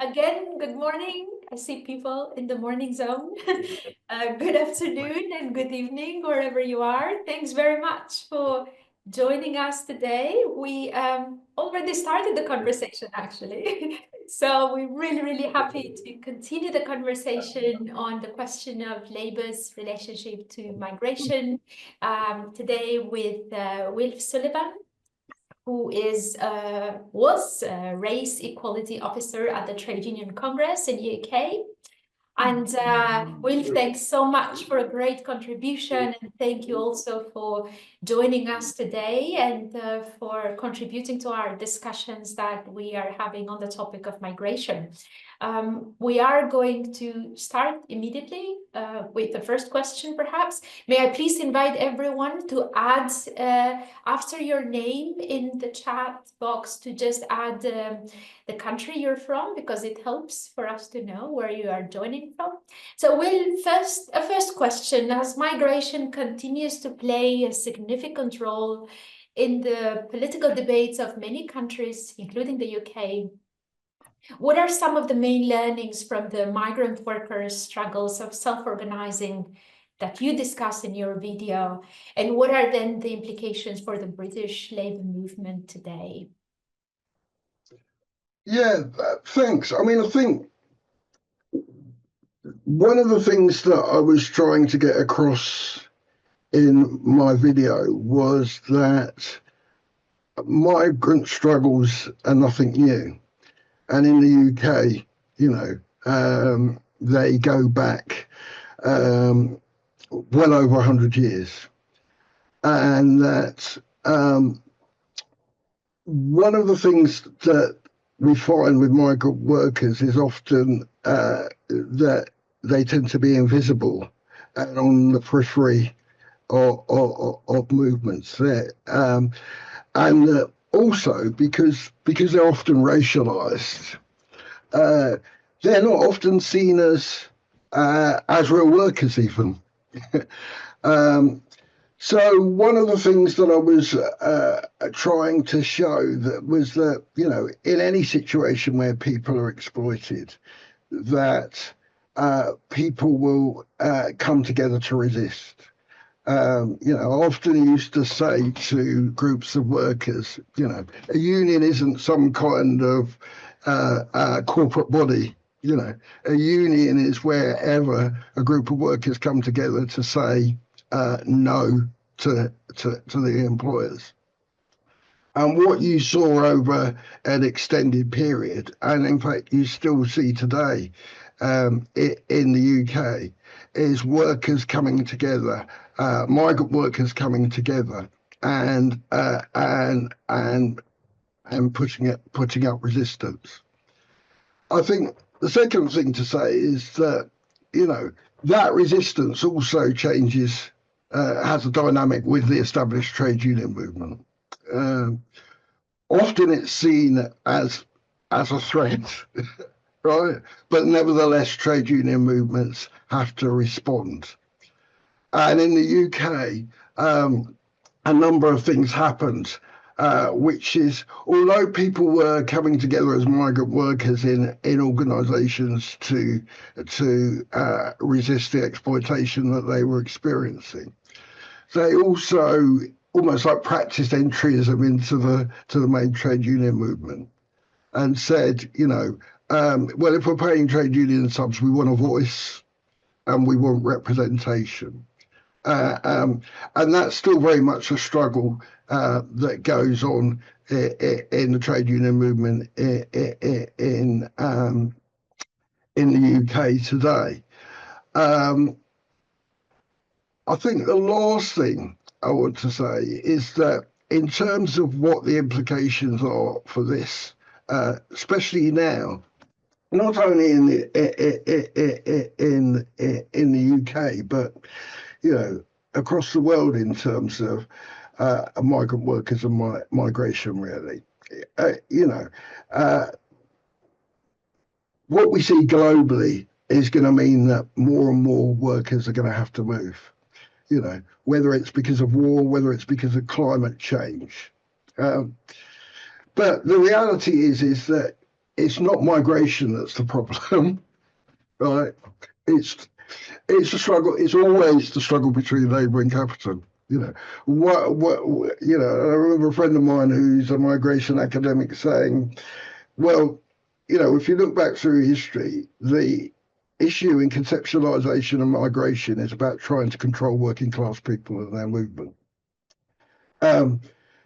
Again, good morning. I see people in the morning zone. Good afternoon and good evening, wherever you are. Thanks very much for joining us today. We already started the conversation, actually. So we're really, really happy to continue the conversation on the question of labor's relationship to migration today with Wilf Sullivan, who was a race equality officer at the Trade Union Congress in UK. And Wilf, thanks so much for a great contribution, and thank you also for joining us today and for contributing to our discussions that we are having on the topic of migration. We are going to start immediately with the first question, perhaps. May I please invite everyone to add, after your name in the chat box, to just add the country you're from, because it helps for us to know where you are joining from. So Will, a first question, as migration continues to play a significant role in the political debates of many countries, including the UK, what are some of the main learnings from the migrant workers' struggles of self-organizing that you discuss in your video? And what are then the implications for the British labour movement today? Yeah, thanks. I mean, I think one of the things that I was trying to get across in my video was that migrant struggles are nothing new. And in the UK, they go back well over 100 years. And that one of the things that we find with migrant workers is often that they tend to be invisible and on the periphery of movements there. And also because they're often racialized, they're not often seen as real workers even. So one of the things that I was trying to show was that, in any situation where people are exploited, that people will come together to resist. I often used to say to groups of workers, a union isn't some kind of corporate body. A union is wherever a group of workers come together to say no to the employers. And what you saw over an extended period, and in fact you still see today in the UK, is workers coming together, migrant workers coming together, and putting up resistance. I think the second thing to say is that that resistance also changes, has a dynamic with the established trade union movement. Often it's seen as a threat, right? But nevertheless, trade union movements have to respond. And in the UK, a number of things happened, which is, although people were coming together as migrant workers in organisations to resist the exploitation that they were experiencing, they also almost like practiced entryism into the main trade union movement, and said, well, if we're paying trade union subs, we want a voice and we want representation. And that's still very much a struggle that goes on in the trade union movement in the UK today. I think the last thing I want to say is that in terms of what the implications are for this, especially now, not only in the UK, but across the world in terms of migrant workers and migration, really, what we see globally is going to mean that more and more workers are going to have to move. Whether it's because of war, whether it's because of climate change. But the reality is that it's not migration that's the problem, right? It's it's a struggle. It's always the struggle between labour and capital. You know you know. I remember a friend of mine who's a migration academic saying, "Well, you know, if you look back through history, the issue in conceptualization of migration is about trying to control working class people and their movement." Um,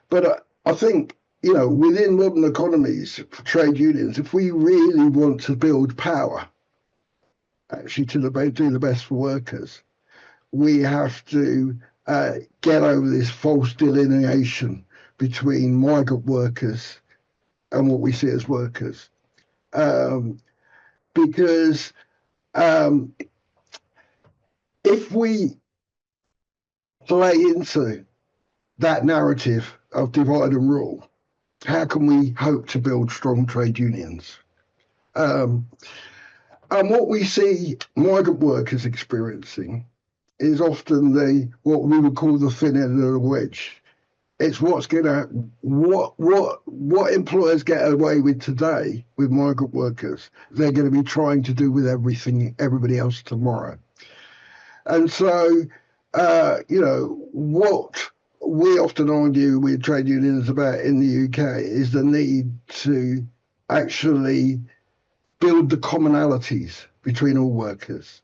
but I think, you know, within modern economies, for trade unions, if we really want to build power, actually to do the best for workers, we have to get over this false delineation between migrant workers and what we see as workers. Because if we play into that narrative of divide and rule, how can we hope to build strong trade unions? And what we see migrant workers experiencing is often what we would call the thin end of the wedge. It's what employers get away with today with migrant workers, they're going to be trying to do with everybody else tomorrow. And so, you know, what we often argue with trade unions about in the UK is the need to actually build the commonalities between all workers.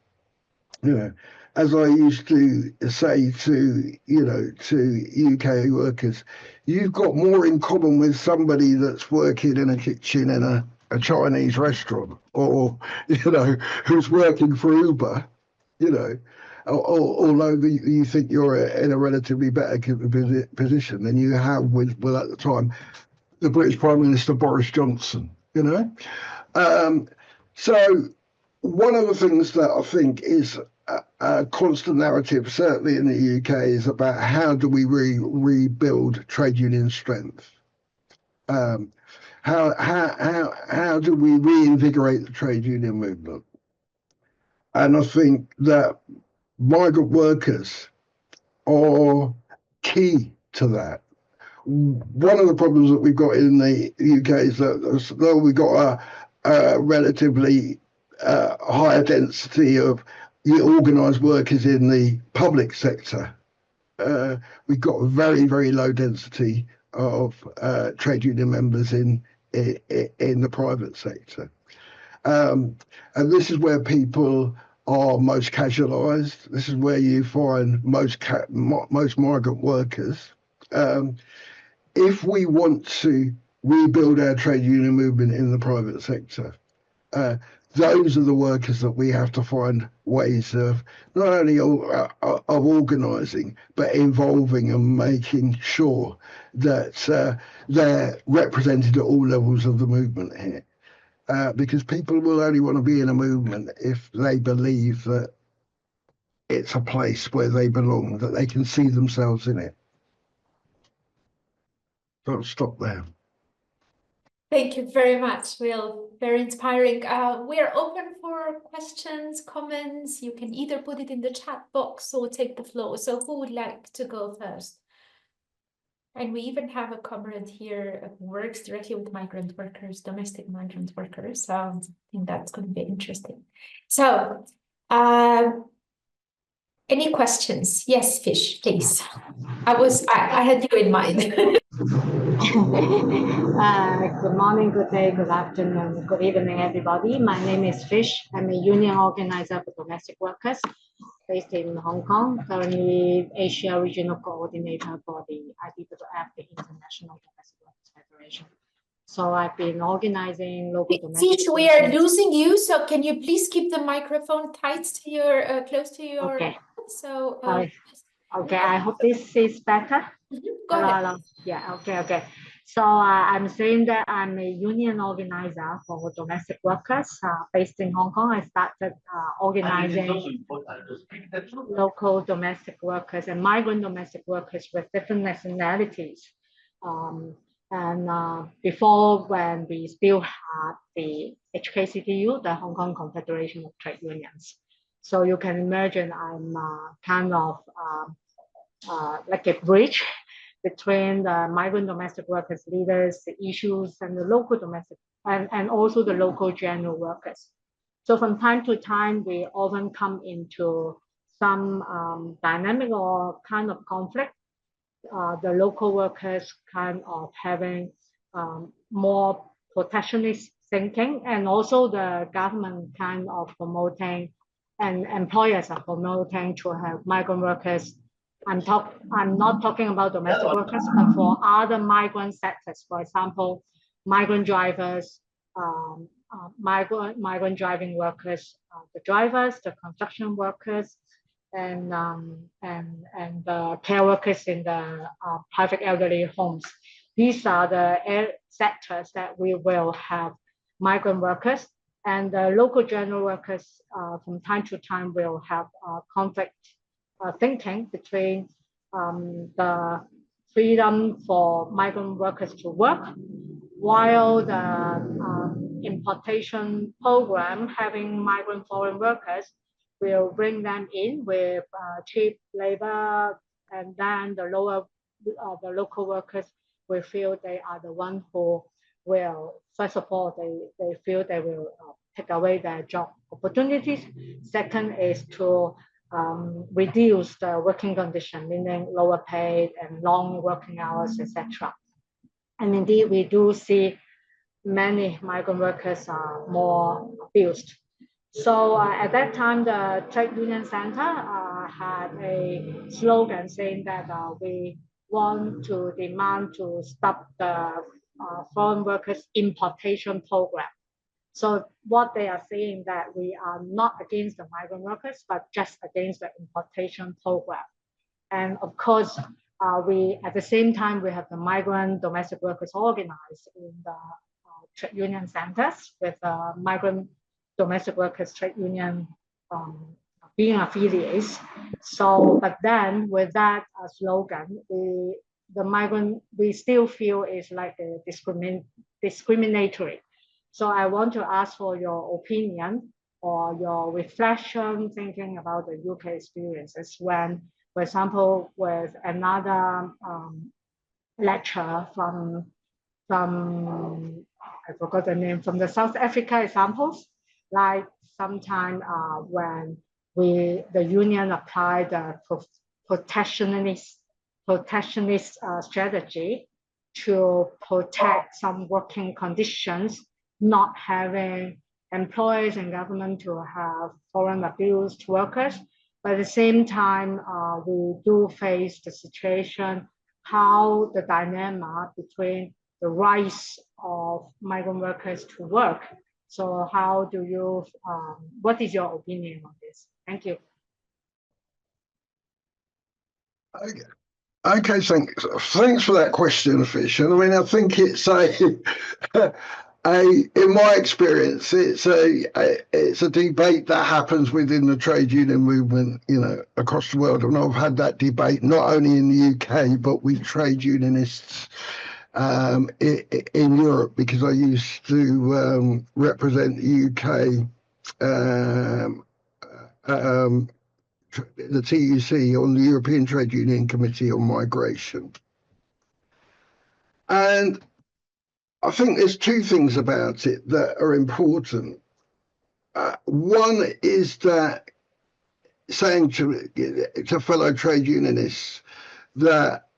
You know, as I used to say to UK workers, you've got more in common with somebody that's working in a kitchen in a Chinese restaurant, or who's working for Uber, although you think you're in a relatively better position than you have with at the time the British Prime Minister Boris Johnson. So one of the things that I think is a constant narrative, certainly in the UK, is about how do we rebuild trade union strength? How do we reinvigorate the trade union movement? And I think that migrant workers are key to that. One of the problems that we've got in the UK is that though we've got a relatively higher density of organised workers in the public sector, we've got a very, very low density of trade union members in the private sector. And this is where people are most casualised. This is where you find most migrant workers. If we want to rebuild our trade union movement in the private sector, those are the workers that we have to find ways of not only of organising, but involving and making sure that they're represented at all levels of the movement here. Because people will only want to be in a movement if they believe that it's a place where they belong, that they can see themselves in it. So I'll stop there. Thank you very much, Will. Very inspiring. We are open for questions, comments. You can either put it in the chat box or take the floor. So who would like to go first? And we even have a comrade here who works directly with migrant workers, domestic migrant workers. So I think that's going to be interesting. So any questions? Yes, Fish, please. I had you in mind. Good morning, good day, good afternoon, good evening, everybody. My name is Fish. I'm a union organizer for domestic workers based in Hong Kong, currently Asia Regional Coordinator for the IWF, the International Domestic Workers Federation. So I've been organizing local domestic Fish, we are losing you, so can you please keep the microphone tight to your, close to your okay. So okay, I hope this is better. Go ahead. Hello. Yeah, okay. So I'm saying that I'm a union organizer for domestic workers based in Hong Kong. I started organizing local domestic workers and migrant domestic workers with different nationalities. Before, when we still had the HKCTU, the Hong Kong Confederation of Trade Unions. So you can imagine I'm kind of like a bridge between the migrant domestic workers leaders, the issues, and the local domestic and also the local general workers. So from time to time, we often come into some dynamic or kind of conflict. The local workers kind of having more protectionist thinking, and also the government kind of promoting, and employers are promoting to have migrant workers. I'm not talking about domestic workers, but for other migrant sectors, for example, migrant drivers, migrant driving workers, the drivers, the construction workers, and the care workers in the private elderly homes. These are the sectors that we will have migrant workers, and the local general workers from time to time will have conflict thinking between the freedom for migrant workers to work, while the importation program having migrant foreign workers will bring them in with cheap labor, and then the local workers will feel they are the one who will, first of all, they feel they will take away their job opportunities. Second is to reduce the working condition, meaning lower paid and long working hours, etc. And indeed, we do see many migrant workers are more abused. So at that time, the Trade Union Center had a slogan saying that we want to demand to stop the foreign workers importation program. So what they are saying that we are not against the migrant workers, but just against the importation program. And of course, we at the same time, we have the migrant domestic workers organized in the trade union centers with migrant domestic workers trade union being affiliates. So, but then with that slogan, we still feel is like a discriminatory. So I want to ask for your opinion or your reflection thinking about the UK experiences when, for example, with another lecture from I forgot the name, from the South Africa examples, like sometime when the union applied the protectionist strategy to protect some working conditions, not having employers and government to have foreign abused workers. But at the same time, we do face the situation, how the dilemma between the rights of migrant workers to work. So how do you, what is your opinion on this? Thank you. Okay, thanks for that question, Fish. And I mean, I think it's in my experience, it's a debate that happens within the trade union movement, you know, across the world. And I've had that debate not only in the UK, but with trade unionists in Europe, because I used to represent the UK, the TUC on the European Trade Union Committee on Migration. And I think there's two things about it that are important. One is that saying to fellow trade unionists that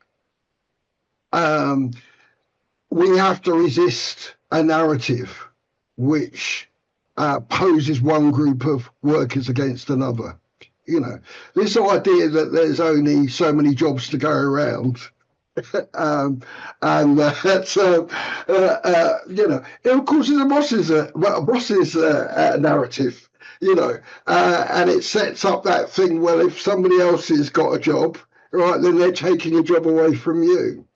we have to resist a narrative which poses one group of workers against another. You know, this idea that there's only so many jobs to go around, and that's you know, of course, it's a boss's narrative, you know, and it sets up that thing. Well, if somebody else has got a job, right, then they're taking a job away from you.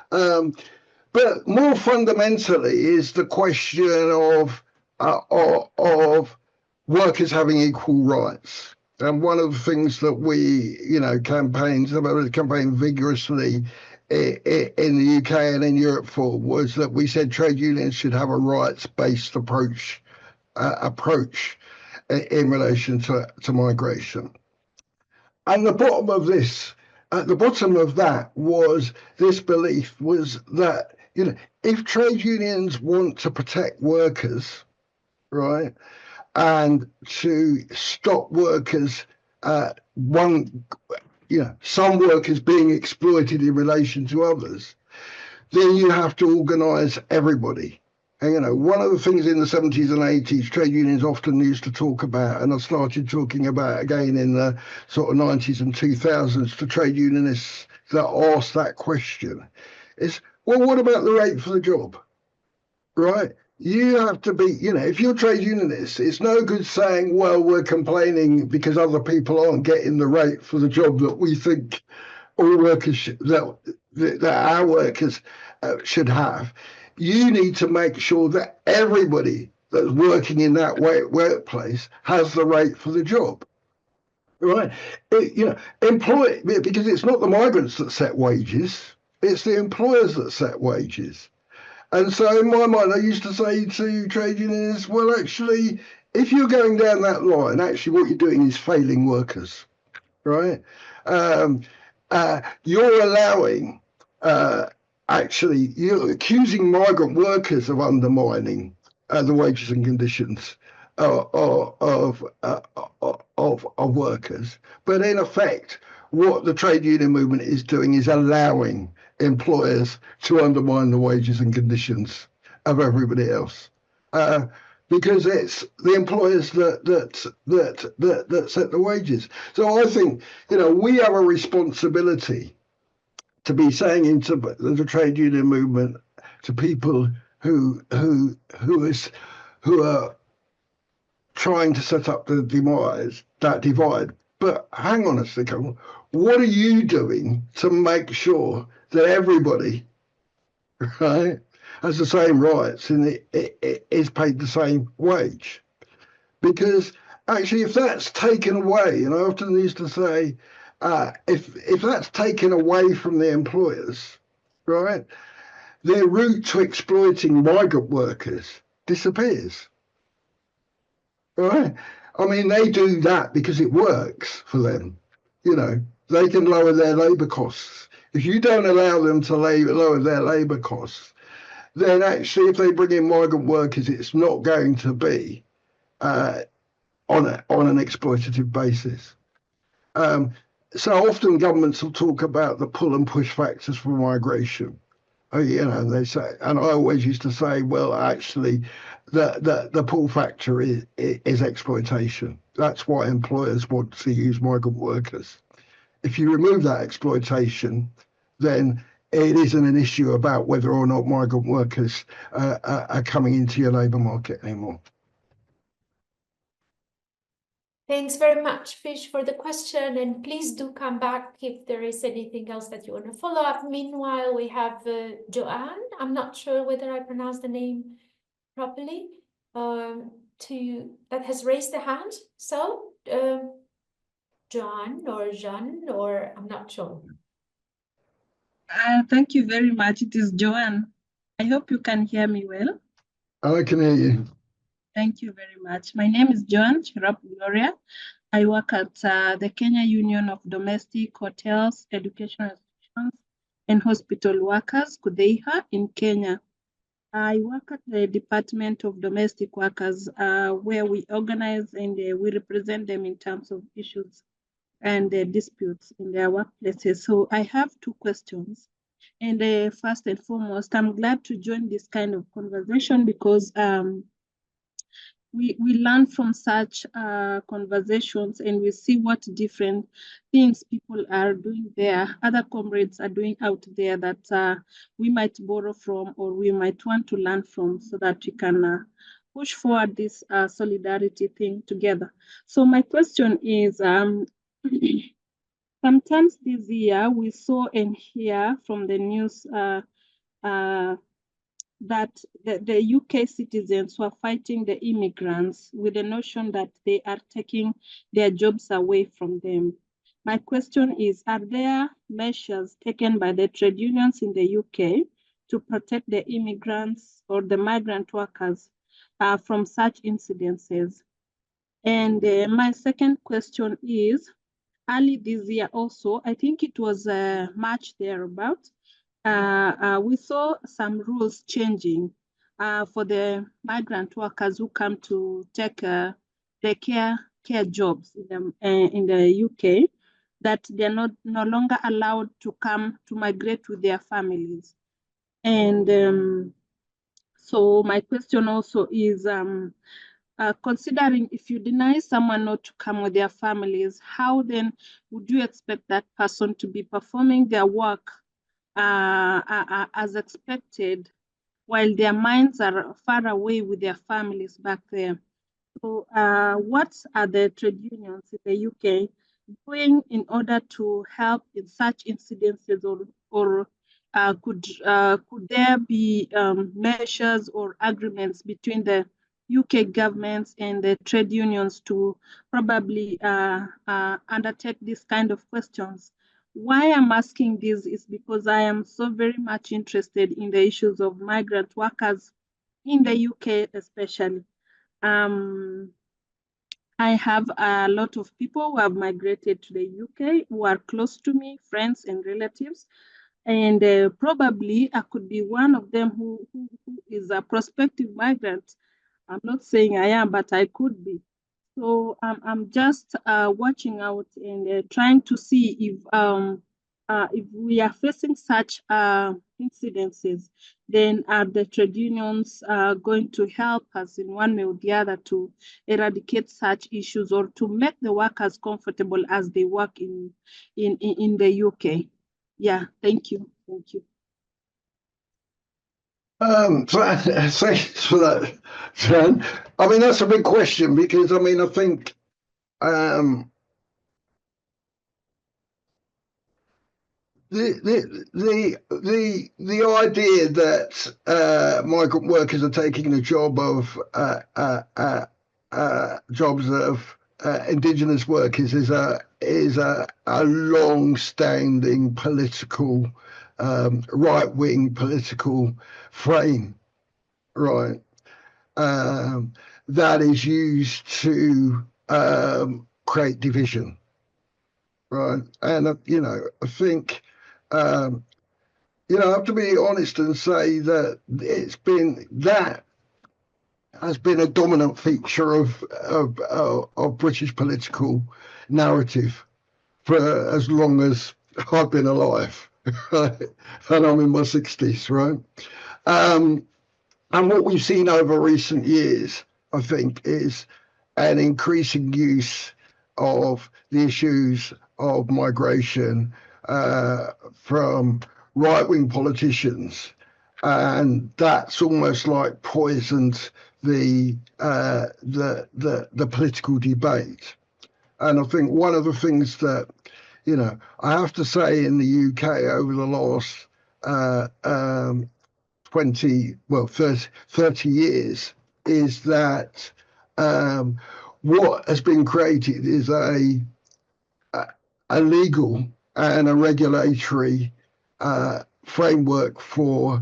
But more fundamentally is the question of workers having equal rights. And one of the things that we, you know, campaign vigorously in the UK and in Europe for was that we said trade unions should have a rights-based approach in relation to migration. And at the bottom of that was this belief was that You know, if trade unions want to protect workers, right, and to stop workers, some workers being exploited in relation to others, then you have to organise everybody. And, one of the things in the 70s and 80s trade unions often used to talk about, and I started talking about again in the sort of 90s and 2000s to trade unionists that asked that question, is, well, what about the rate for the job? Right? You have to be, if you're a trade unionist, it's no good saying, well, we're complaining because other people aren't getting the rate for the job that we think all workers that our workers should have. You need to make sure that everybody that's working in that workplace has the rate for the job. Right? Because it's not the migrants that set wages, it's the employers that set wages. And so in my mind, I used to say to trade unionists, well, actually, if you're going down that line, actually what you're doing is failing workers, right? You're allowing, you're accusing migrant workers of undermining the wages and conditions of workers. But in effect, what the trade union movement is doing is allowing employers to undermine the wages and conditions of everybody else. Because it's the employers that set the wages. So I think, we have a responsibility to be saying into the trade union movement to people who are trying to set up that divide. But hang on a second, what are you doing to make sure that everybody, right, has the same rights and it is paid the same wage? Because actually, if that's taken away, and I often used to say, if that's taken away from the employers, right, their route to exploiting migrant workers disappears. Right? I mean, they do that because it works for them. They can lower their labour costs. If you don't allow them to lower their labour costs, then actually, if they bring in migrant workers, it's not going to be on an exploitative basis. So often governments will talk about the pull and push factors for migration. They say, and I always used to say, well, actually, the pull factor is exploitation. That's why employers want to use migrant workers. If you remove that exploitation, then it isn't an issue about whether or not migrant workers are coming into your labour market anymore. Thanks very much, Fish, for the question. And please do come back if there is anything else that you want to follow up. Meanwhile, we have Joanne. I'm not sure whether I pronounced the name properly, that has raised a hand. So, John or Jean, or I'm not sure. Thank you very much. It is Joanne. I hope you can hear me well. I can hear you. Thank you very much. My name is Joan Chirap Gloria. I work at the Kenya Union of Domestic Hotels, Educational Institutions, and Hospital Workers, KUDHEIHA, in Kenya. I work at the Department of Domestic Workers, where we organize and we represent them in terms of issues and disputes in their workplaces. So I have two questions. And first and foremost, I'm glad to join this kind of conversation because we learn from such conversations and we see what different things people are doing there, other comrades are doing out there that we might borrow from or we might want to learn from so that we can push forward this solidarity thing together. So my question is, sometimes this year we saw and hear from the news that the UK citizens were fighting the immigrants with the notion that they are taking their jobs away from them. My question is, are there measures taken by the trade unions in the UK to protect the immigrants or the migrant workers from such incidences? And my second question is, early this year also, I think it was March thereabout, we saw some rules changing for the migrant workers who come to take the care jobs in the UK, that they're no longer allowed to come to migrate with their families. And so my question also is, considering if you deny someone not to come with their families, how then would you expect that person to be performing their work as expected while their minds are far away with their families back there? So what are the trade unions in the UK doing in order to help in such incidences, or could there be measures or agreements between the UK governments and the trade unions to probably undertake this kind of questions? Why I'm asking this is because I am so very much interested in the issues of migrant workers in the UK especially. I have a lot of people who have migrated to the UK who are close to me, friends and relatives. And probably I could be one of them who is a prospective migrant. I'm not saying I am, but I could be. So I'm just watching out and trying to see if we are facing such incidences, then are the trade unions going to help us in one way or the other to eradicate such issues or to make the workers comfortable as they work in the UK? Yeah, thank you. Thank you. Thanks for that, Jan. I mean, that's a big question because I mean, I think the idea that migrant workers are taking the job of jobs of indigenous workers is a long-standing political right-wing political frame, right? That is used to create division, right? And I think. I have to be honest and say that that has been a dominant feature of British political narrative for as long as I've been alive, right? And I'm in my 60s, right? And what we've seen over recent years, I think, is an increasing use of the issues of migration from right-wing politicians, and that's almost like poisoned the political debate. And I think one of the things that I have to say in the UK over the last 30 years is that what has been created is a legal and a regulatory framework for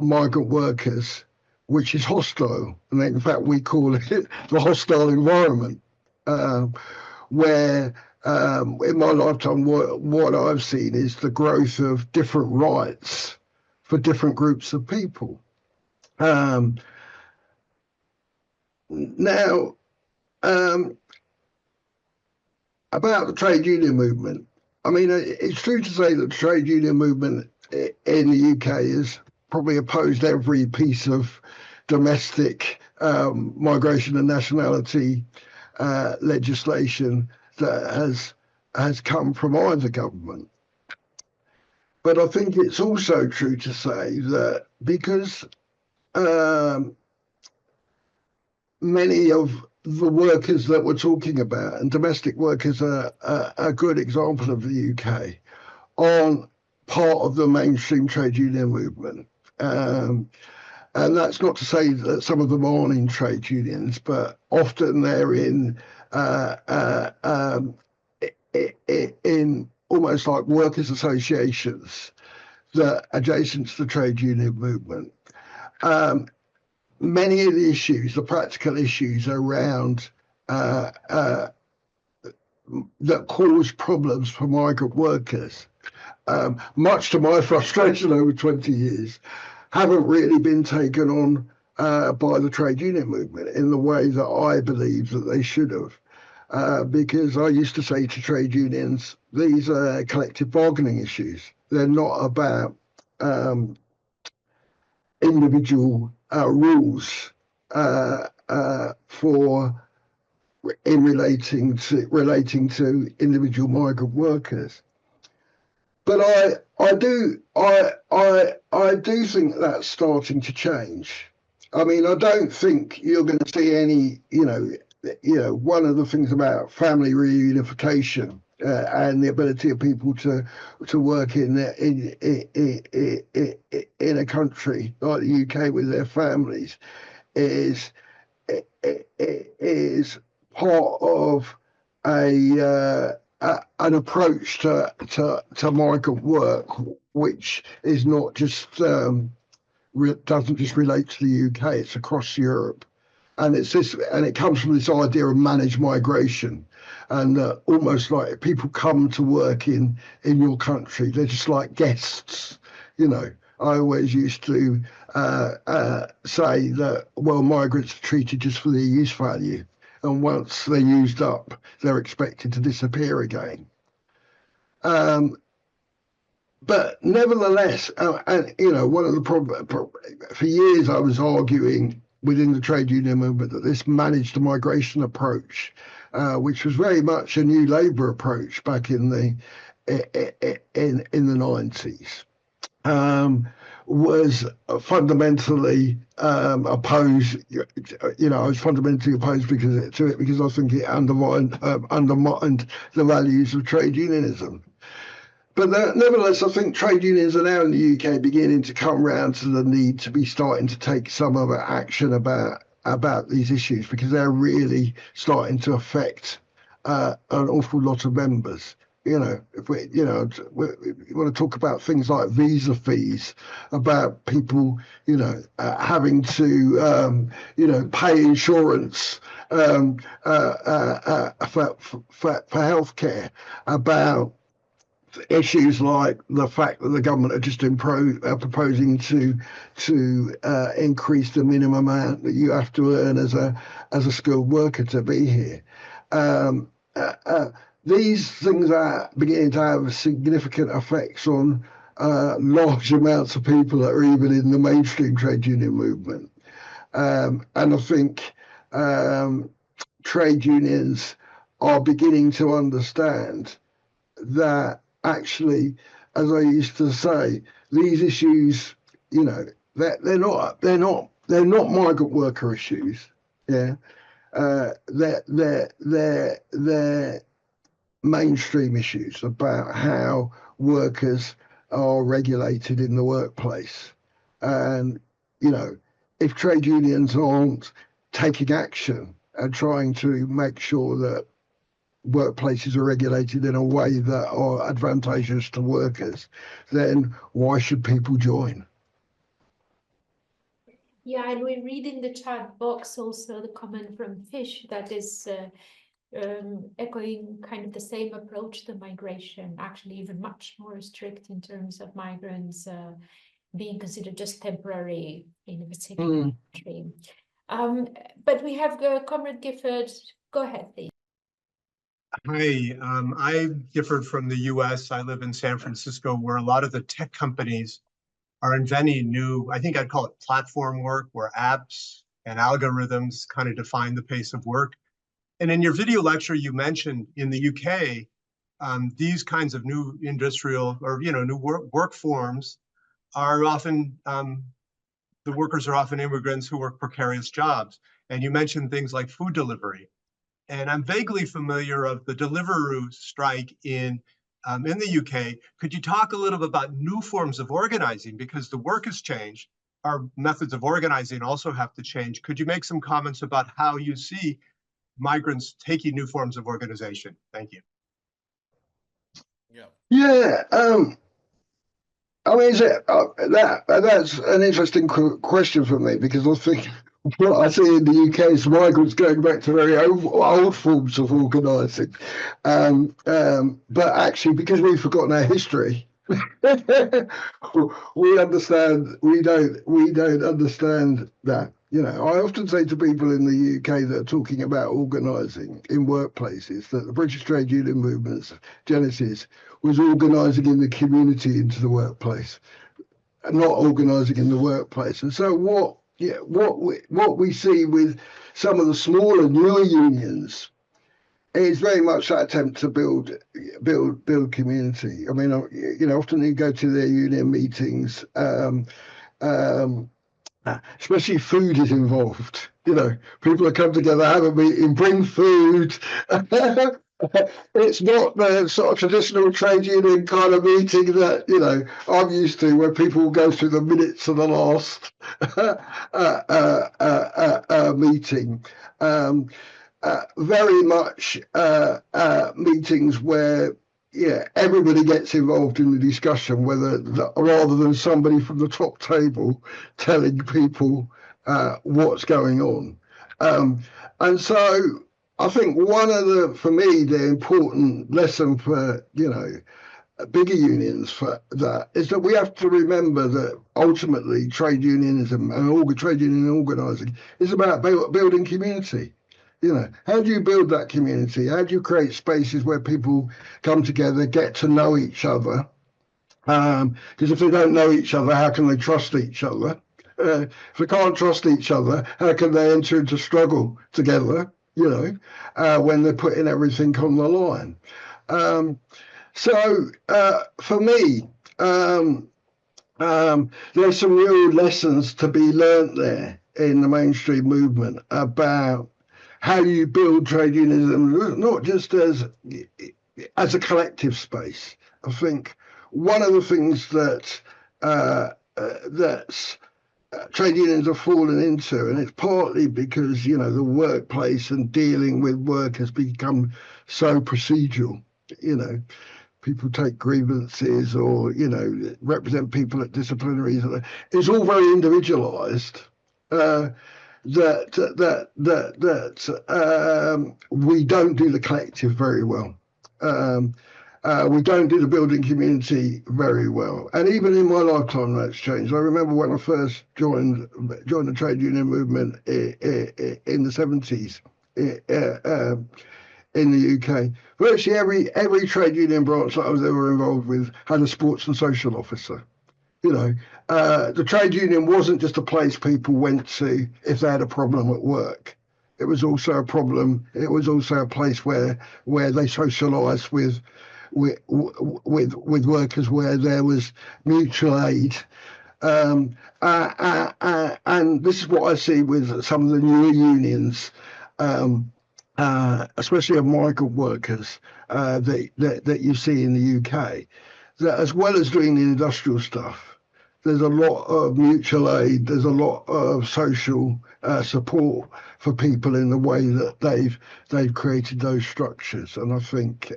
migrant workers, which is hostile. And in fact, we call it the hostile environment, where in my lifetime, what I've seen is the growth of different rights for different groups of people. Now, about the trade union movement, I mean, it's true to say that the trade union movement in the UK has probably opposed every piece of domestic migration and nationality legislation that has come from either government. But I think it's also true to say that because many of the workers that we're talking about, and domestic workers are a good example of the UK, aren't part of the mainstream trade union movement. And that's not to say that some of them aren't in trade unions, but often they're in almost like workers' associations that are adjacent to the trade union movement. Many of the issues, the practical issues around that cause problems for migrant workers much to my frustration over 20 years, haven't really been taken on by the trade union movement in the way that I believe that they should have. Because I used to say to trade unions, these are collective bargaining issues. They're not about individual rules for in relating to individual migrant workers. But I do think that's starting to change. I mean, I don't think you're going to see any, one of the things about family reunification and the ability of people to work in a country like the UK with their families is part of an approach to migrant work, which is not just doesn't just relate to the UK; it's across Europe, and it comes from this idea of managed migration, and almost like people come to work in your country, they're just like guests, I always used to say that, well, migrants are treated just for their use value. And once they're used up, they're expected to disappear again. But nevertheless, and one of the problems, for years I was arguing within the trade union movement that this managed migration approach, which was very much a new Labour approach back in the 90s, was fundamentally opposed. I was fundamentally opposed to it because I think it undermined the values of trade unionism. But nevertheless, I think trade unions are now in the UK beginning to come round to the need to be starting to take some other action about these issues, because they're really starting to affect an awful lot of members. If we want to talk about things like visa fees, about people, having to, pay insurance for healthcare, about issues like the fact that the government are just proposing to increase the minimum amount that you have to earn as a skilled worker to be here. These things are beginning to have significant effects on large amounts of people that are even in the mainstream trade union movement. And I think trade unions are beginning to understand that actually, as I used to say, these issues, they're not migrant worker issues. Yeah, they're mainstream issues about how workers are regulated in the workplace. And, if trade unions aren't taking action and trying to make sure that workplaces are regulated in a way that are advantageous to workers, then why should people join? Yeah, and we read in the chat box also the comment from Fish that is echoing kind of the same approach to migration, actually even much more strict in terms of migrants being considered just temporary in a particular country. But we have Comrade Gifford. Go ahead, please. Hi, I'm Gifford from the US. I live in San Francisco, where a lot of the tech companies are inventing new, I think I'd call it platform work, where apps and algorithms kind of define the pace of work. And in your video lecture, you mentioned in the UK, these kinds of new industrial or new work forms are often, the workers are often immigrants who work precarious jobs. And you mentioned things like food delivery. And I'm vaguely familiar of the Deliveroo strike in the UK. Could you talk a little bit about new forms of organizing? Because the work has changed. Our methods of organizing also have to change. Could you make some comments about how you see migrants taking new forms of organization? Thank you. Yeah. I mean, that's an interesting question for me, because I think what I see in the UK is migrants going back to very old forms of organising. But actually, because we've forgotten our history, we understand. We don't understand that. I often say to people in the UK that are talking about organising in workplaces that the British trade union movement's genesis was organising in the community into the workplace, and not organising in the workplace. And so what we see with some of the smaller, newer unions is very much that attempt to build community. I mean, often you go to their union meetings, especially food is involved. People that come together, have a meeting, bring food. It's not the sort of traditional trade union kind of meeting that I'm used to, where people will go through the minutes of the last meeting. Very much meetings where everybody gets involved in the discussion, rather than somebody from the top table telling people what's going on. And so I think for me, the important lesson for bigger unions for that is that we have to remember that ultimately trade unionism and trade union organising is about building community. How do you build that community? How do you create spaces where people come together, get to know each other? Because if they don't know each other, how can they trust each other? If they can't trust each other, how can they enter into struggle together? When they're putting everything on the line. So for me, there's some real lessons to be learnt there in the mainstream movement about how you build trade unionism, not just as a collective space. I think one of the things that trade unions have fallen into, and it's partly because the workplace and dealing with work has become so procedural. People take grievances or represent people at disciplinaries. It's all very individualised. We don't do the collective very well. We don't do the building community very well. And even in my lifetime, that's changed. I remember when I first joined the trade union movement in the 70s in the UK. Virtually every trade union branch that I was ever involved with had a sports and social officer. The trade union wasn't just a place people went to if they had a problem at work. It was also a problem. It was also a place where they socialised with workers, where there was mutual aid. And this is what I see with some of the newer unions, especially of migrant workers that you see in the UK. That as well as doing the industrial stuff, there's a lot of mutual aid. There's a lot of social support for people in the way that they've created those structures. And I think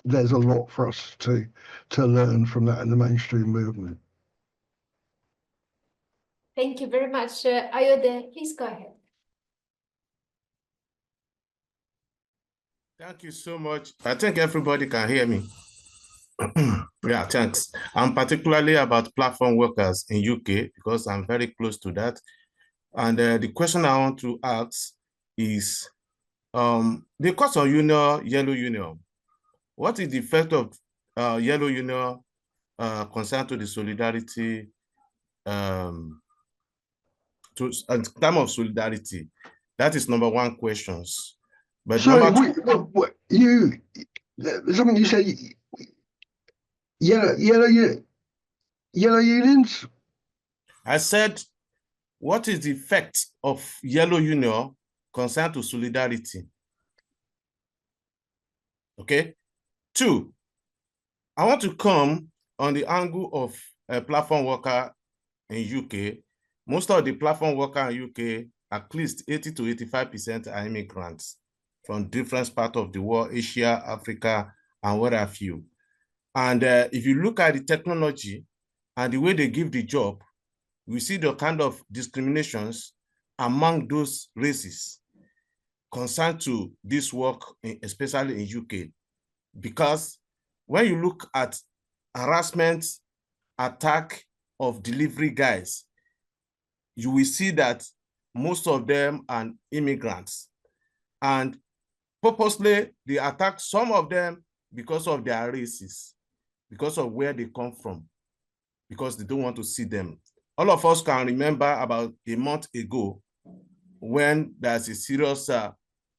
there's a lot for us to learn from that in the mainstream movement. Thank you very much, Ayode. Please go ahead. Thank you so much. I think everybody can hear me. Yeah, thanks. I'm particularly about platform workers in UK because I'm very close to that. And the question I want to ask is the cost of yellow union. What is the effect of yellow union concerned to the solidarity, in terms of solidarity? That is number one questions. But Sorry, something you said. Yellow unions? I said, what is the effect of yellow union concerned to solidarity? Okay. 2, I want to come on the angle of a platform worker in UK. Most of the platform workers in UK, at least 80 to 85% are immigrants from different parts of the world, Asia, Africa, and what have you. And if you look at the technology and the way they give the job, we see the kind of discriminations among those races concerned to this work, especially in UK. Because when you look at harassment, attack of delivery guys, you will see that most of them are immigrants. And purposely, they attack some of them because of their races, because of where they come from, because they don't want to see them. All of us can remember about a month ago when there's a serious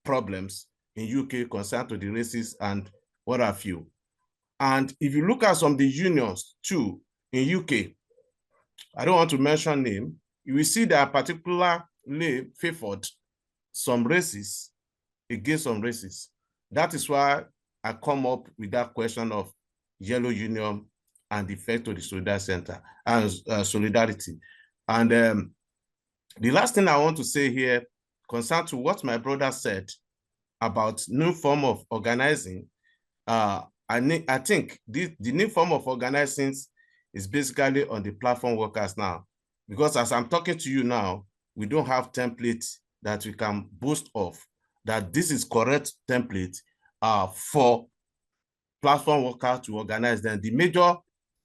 problems in UK concerned to the races and what have you. And if you look at some of the unions too in UK, I don't want to mention name, you will see that particularly favored some races against some races. That is why I come up with that question of yellow union and the effect of the Solidarity Center and solidarity. And the last thing I want to say here concerned to what my brother said about new form of organizing. I think the new form of organizing is basically on the platform workers now, because as I'm talking to you now, we don't have templates that we can boast of that this is correct template for platform workers to organize. Then the major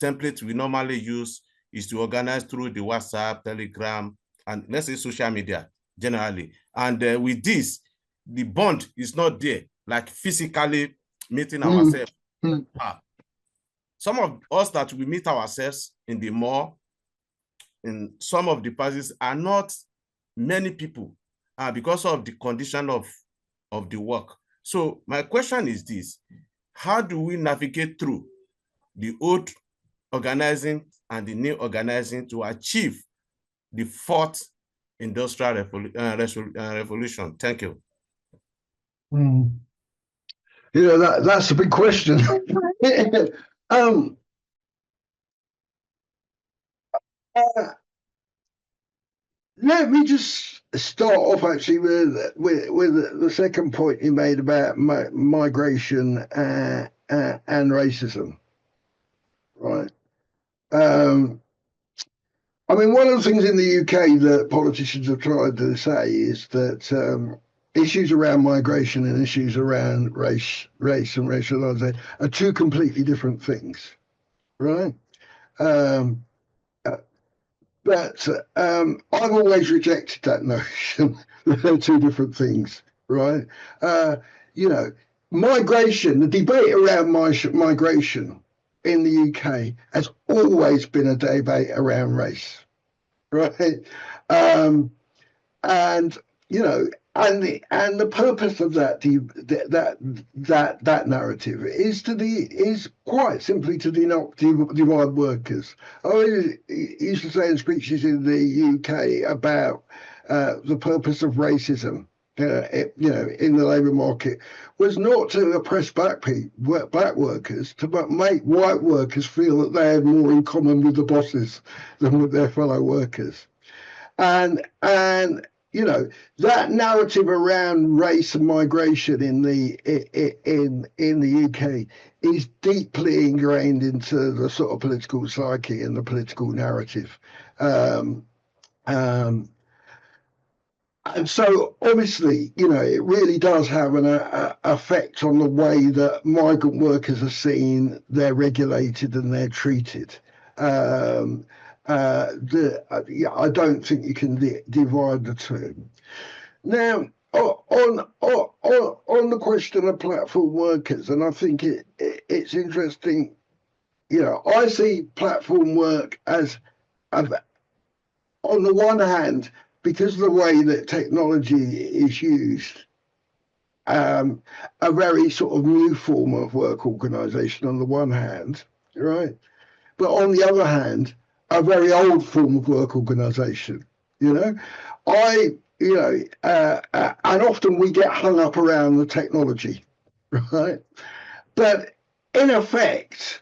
template we normally use is to organize through the WhatsApp, Telegram, and let's say social media generally. And with this, the bond is not there, like physically meeting ourselves. Some of us that we meet ourselves in the mall, in some of the places, are not many people because of the condition of the work. So my question is this: how do we navigate through the old organizing and the new organizing to achieve the fourth industrial revolution? Thank you. You know, that's a big question. Let me just start off actually with the second point you made about migration and racism, right? I mean, one of the things in the UK that politicians have tried to say is that issues around migration and issues around race and racialization are two completely different things, right? But I've always rejected that notion that they're two different things, right? You know, migration, the debate around migration in the UK has always been a debate around race, right? And you know, and the purpose of that narrative is quite simply to divide workers. I used to say in speeches in the UK about the purpose of racism, you know, in the labour market, was not to oppress black workers, but make white workers feel that they had more in common with the bosses than with their fellow workers. And you know, that narrative around race and migration in the UK is deeply ingrained into the sort of political psyche and the political narrative. And so obviously, you know, it really does have an effect on the way that migrant workers are seen, they're regulated and they're treated. I don't think you can divide the two. Now, on the question of platform workers, and I think it's interesting. You know, I see platform work as, on the one hand, because of the way that technology is used, a very sort of new form of work organisation on the one hand, right? But on the other hand, a very old form of work organisation. You know, and often we get hung up around the technology, right? But in effect,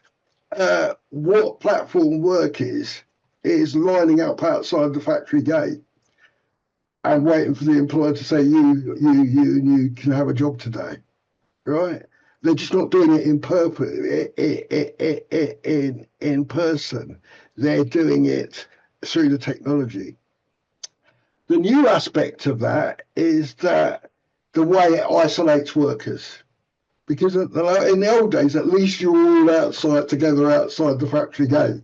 what platform work is lining up outside the factory gate and waiting for the employer to say you can have a job today, right? They're just not doing it in person. They're doing it through the technology. The new aspect of that is that the way it isolates workers, because in the old days, at least you were all outside together outside the factory gate,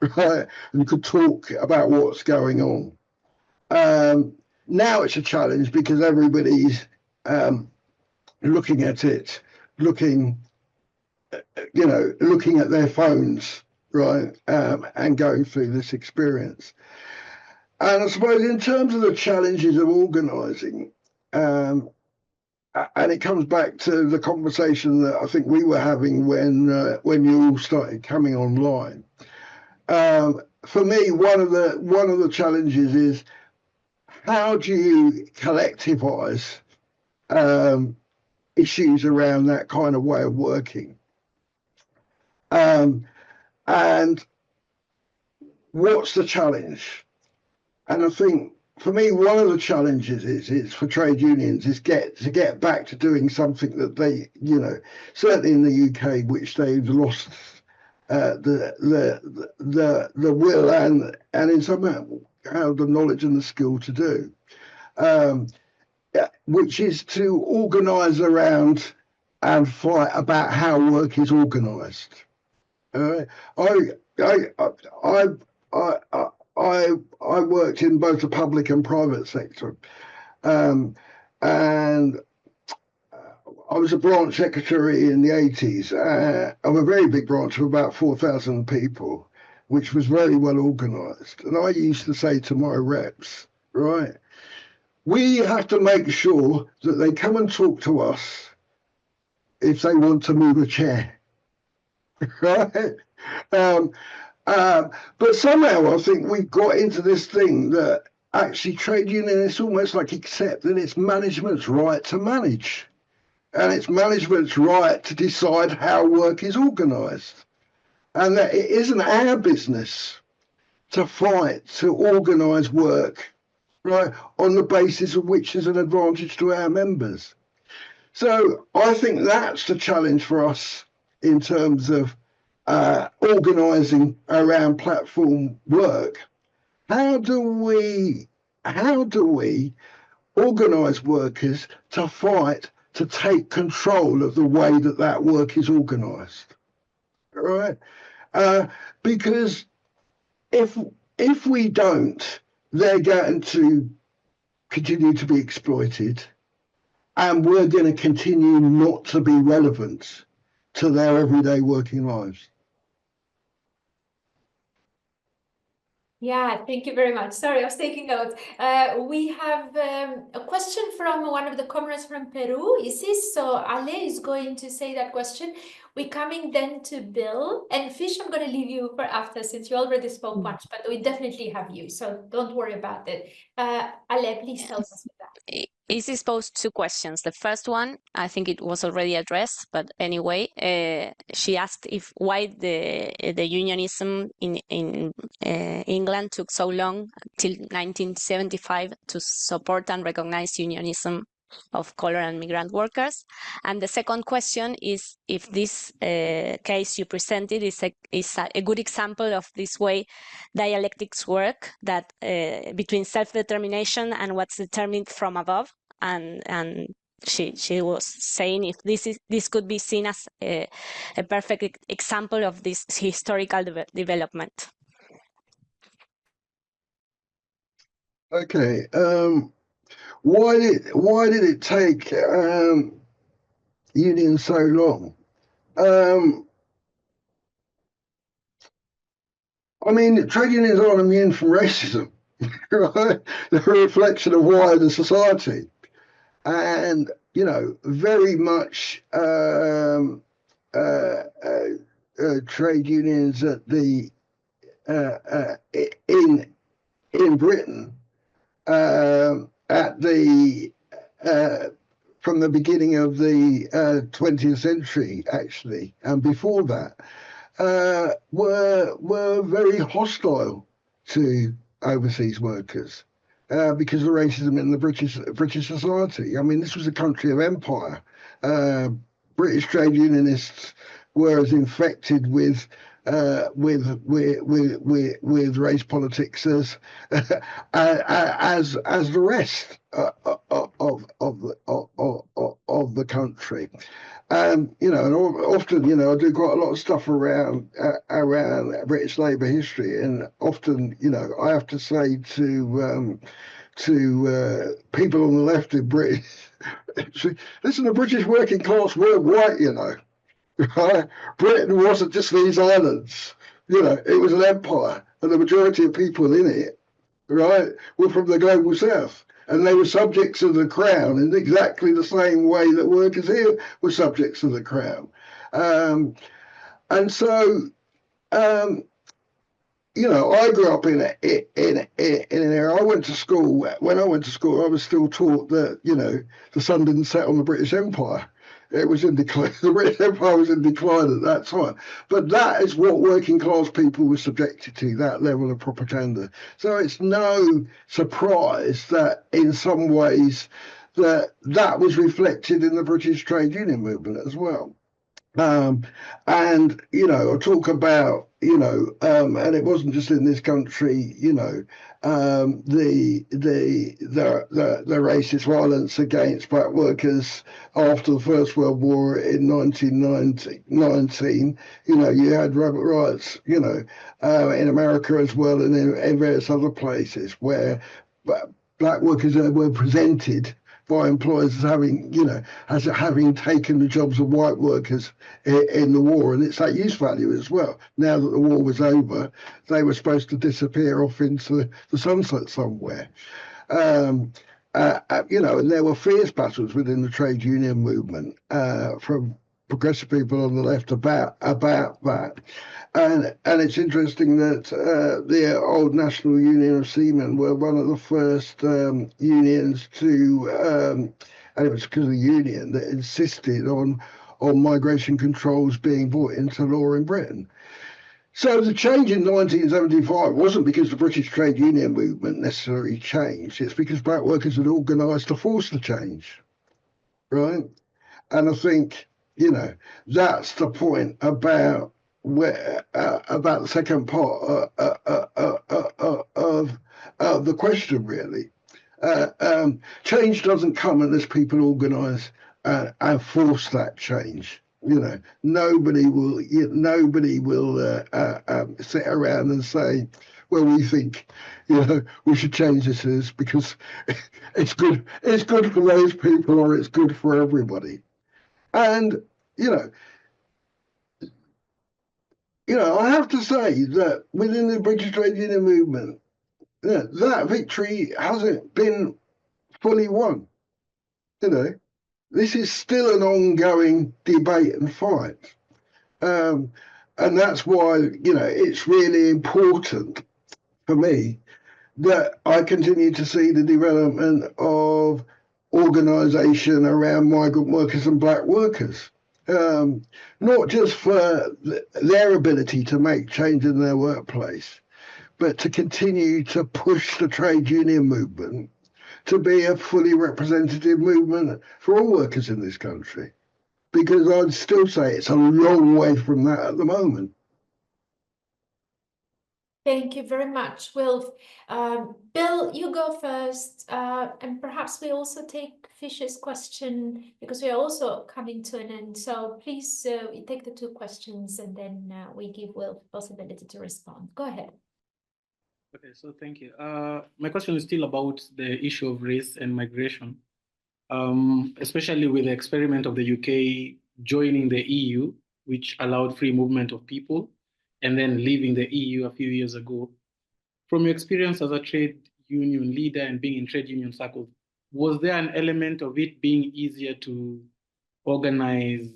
right? And you could talk about what's going on. Now it's a challenge because everybody's looking at it, looking at their phones, right, and going through this experience. And I suppose in terms of the challenges of organising, and it comes back to the conversation that I think we were having when you all started coming online. For me, one of the challenges is how do you collectivise issues around that kind of way of working, and what's the challenge? And I think for me, one of the challenges is for trade unions is to get back to doing something that they, certainly in the UK, which they've lost the will and in some how the knowledge and the skill to do, which is to organise around and fight about how work is organised. I worked in both the public and private sector, and I was a branch secretary in the 80s of a very big branch of about 4,000 people, which was very well organised. And I used to say to my reps, right, we have to make sure that they come and talk to us if they want to move a chair, right? But somehow I think we've got into this thing that actually trade unionists almost like accept that it's management's right to manage. And it's management's right to decide how work is organised. And that it isn't our business to fight to organise work, right, on the basis of which is an advantage to our members. So I think that's the challenge for us in terms of organising around platform work. How do we organise workers to fight to take control of the way that work is organised, right? Because if we don't, they're going to continue to be exploited, and we're going to continue not to be relevant to their everyday working lives. Yeah, thank you very much. Sorry, I was taking notes. We have a question from one of the comrades from Peru, Isis. So Ale is going to say that question. We're coming then to Bill. And Fish, I'm going to leave you for after since you already spoke once, but we definitely have you. So don't worry about it. Ale, please help us with that. Isis posed two questions. The first one, I think it was already addressed, but anyway, she asked why the unionism in England took so long till 1975 to support and recognize unionism of color and migrant workers. And the second question is if this case you presented is a good example of this way dialectics work, that between self-determination and what's determined from above. And she was saying if this could be seen as a perfect example of this historical development. Okay. Why did it take unions so long? I mean, trade unions aren't immune from racism, right? They're a reflection of wider society. And, very much trade unions at the in Britain from the beginning of the 20th century, actually, and before that, were very hostile to overseas workers. Because of racism in the British society. I mean, this was a country of empire. British trade unionists were as infected with race politics as the rest of the country. and and often, I do quite a lot of stuff around British Labour history, and often, I have to say to people on the left in Britain, listen, the British working class weren't white, right? Britain wasn't just these islands, it was an empire, and the majority of people in it, right, were from the global south. And they were subjects of the crown in exactly the same way that workers here were subjects of the crown. And so, I grew up in an era. I went to school. When I went to school, I was still taught that the sun didn't set on the British Empire. It was in decline. The British Empire was in decline at that time. But that is what working class people were subjected to, that level of propaganda. So it's no surprise that in some ways that was reflected in the British trade union movement as well. And I talk about and it wasn't just in this country, the racist violence against black workers after the First World War in 1919. You had riots, in America as well, and in various other places where black workers were presented by employers as having taken the jobs of white workers in the war, and it's that use value as well. Now that the war was over, they were supposed to disappear off into the sunset somewhere. And there were fierce battles within the trade union movement from progressive people on the left about that. And it's interesting that the old National Union of Seamen were one of the first unions to, and it was because of the union that insisted on migration controls being brought into law in Britain. So the change in 1975 wasn't because the British trade union movement necessarily changed. It's because black workers had organised to force the change, right? And I think, that's the point about the second part of the question, really. Change doesn't come unless people organise and force that change. Nobody will sit around and say, well, we think we should change this because it's good for those people, or it's good for everybody. And I have to say that within the British trade union movement, that victory hasn't been fully won. This is still an ongoing debate and fight. And that's why, it's really important for me that I continue to see the development of organisation around migrant workers and black workers. Not just for their ability to make change in their workplace, but to continue to push the trade union movement to be a fully representative movement for all workers in this country. Because I'd still say it's a long way from that at the moment. Thank you very much, Wilf. Bill, you go first, and perhaps we also take Fish's question because we are also coming to an end. So please take the two questions and then we give Wilf the possibility to respond. Go ahead. Okay, so thank you. My question is still about the issue of race and migration, especially with the experiment of the UK joining the EU, which allowed free movement of people, and then leaving the EU a few years ago. From your experience as a trade union leader and being in trade union circles, was there an element of it being easier to organize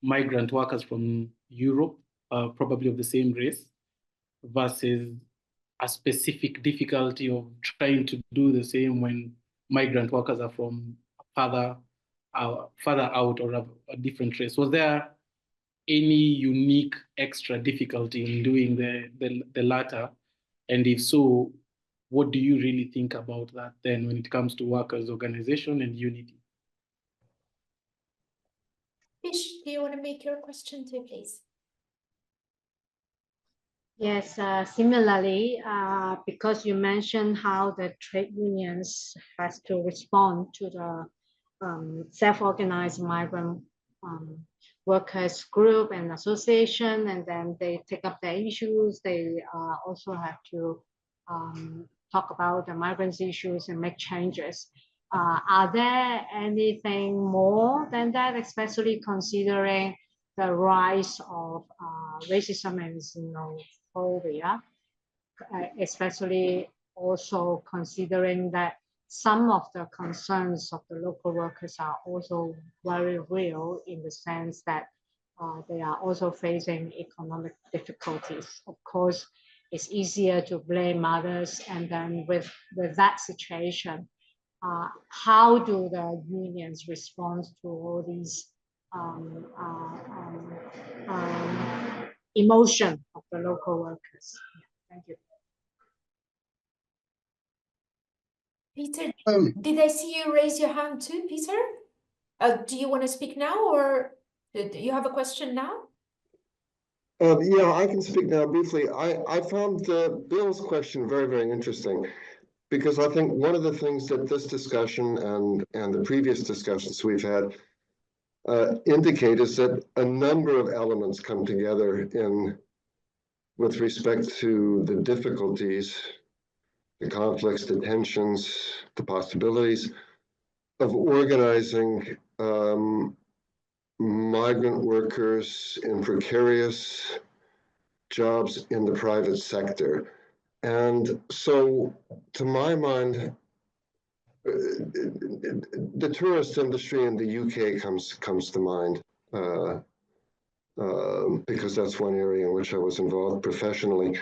migrant workers from Europe, probably of the same race, versus a specific difficulty of trying to do the same when migrant workers are from further out or a different race? Was there any unique extra difficulty in doing the latter? And if so, what do you really think about that then when it comes to workers' organization and unity? Fish, do you want to make your question too, please? Yes, similarly, because you mentioned how the trade unions has to respond to the self-organized migrant workers group and association, and then they take up their issues. They also have to talk about the migrants issues and make changes. Are there anything more than that, especially considering the rise of racism and xenophobia, especially also considering that some of the concerns of the local workers are also very real in the sense that they are also facing economic difficulties. Of course, it's easier to blame others, and then with that situation, how do the unions respond to all these emotion of the local workers? Thank you. Peter, did I see you raise your hand too, Peter? Do you want to speak now, or do you have a question now? Yeah, I can speak now briefly. I found Bill's question very, very interesting, because I think one of the things that this discussion and the previous discussions we've had indicate is that a number of elements come together with respect to the difficulties, the conflicts, the tensions, the possibilities of organizing migrant workers in precarious jobs in the private sector. And so, to my mind, the tourist industry in the UK comes to mind, because that's one area in which I was involved professionally.